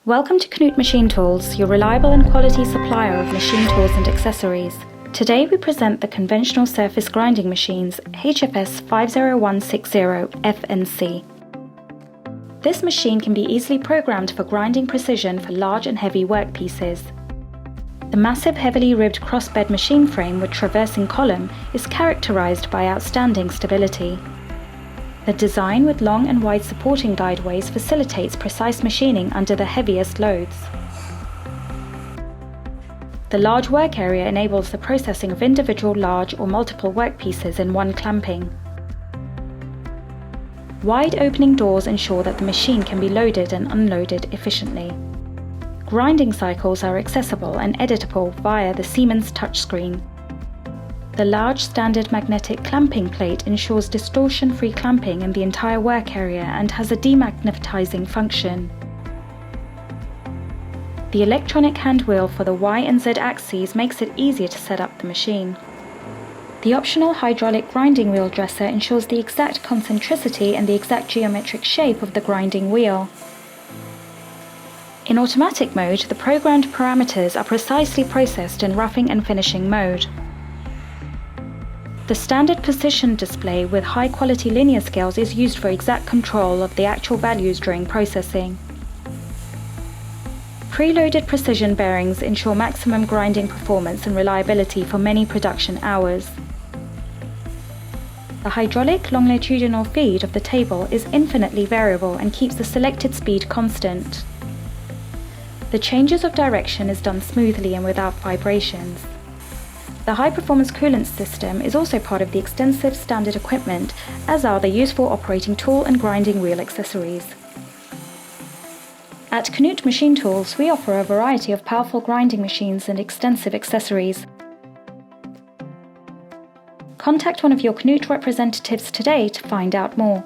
Welcome to Knut Machine Tools, your reliable and quality supplier of machine tools and accessories. Today we present the conventional surface grinding machines HFS 50160 FNC. This machine can be easily programmed for grinding precision for large and heavy workpieces. The massive heavily ribbed crossbed machine frame with traversing column is characterized by outstanding stability. The design with long and wide supporting guideways facilitates precise machining under the heaviest loads. The large work area enables the processing of individual large or multiple workpieces in one clamping. Wide opening doors ensure that the machine can be loaded and unloaded efficiently. Grinding cycles are accessible and editable via the Siemens touchscreen. The large standard magnetic clamping plate ensures distortion-free clamping in the entire work area and has a demagnetizing function. The electronic hand wheel for the Y and Z axes makes it easier to set up the machine. The optional hydraulic grinding wheel dresser ensures the exact concentricity and the exact geometric shape of the grinding wheel. In automatic mode, the programmed parameters are precisely processed in roughing and finishing mode. The standard position display with high-quality linear scales is used for exact control of the actual values during processing. Preloaded precision bearings ensure maximum grinding performance and reliability for many production hours. The hydraulic longitudinal feed of the table is infinitely variable and keeps the selected speed constant. The changes of direction is done smoothly and without vibrations. The high-performance coolant system is also part of the extensive standard equipment, as are the useful operating tool and grinding wheel accessories. At Knut Machine Tools, we offer a variety of powerful grinding machines and extensive accessories. Contact one of your Knut representatives today to find out more.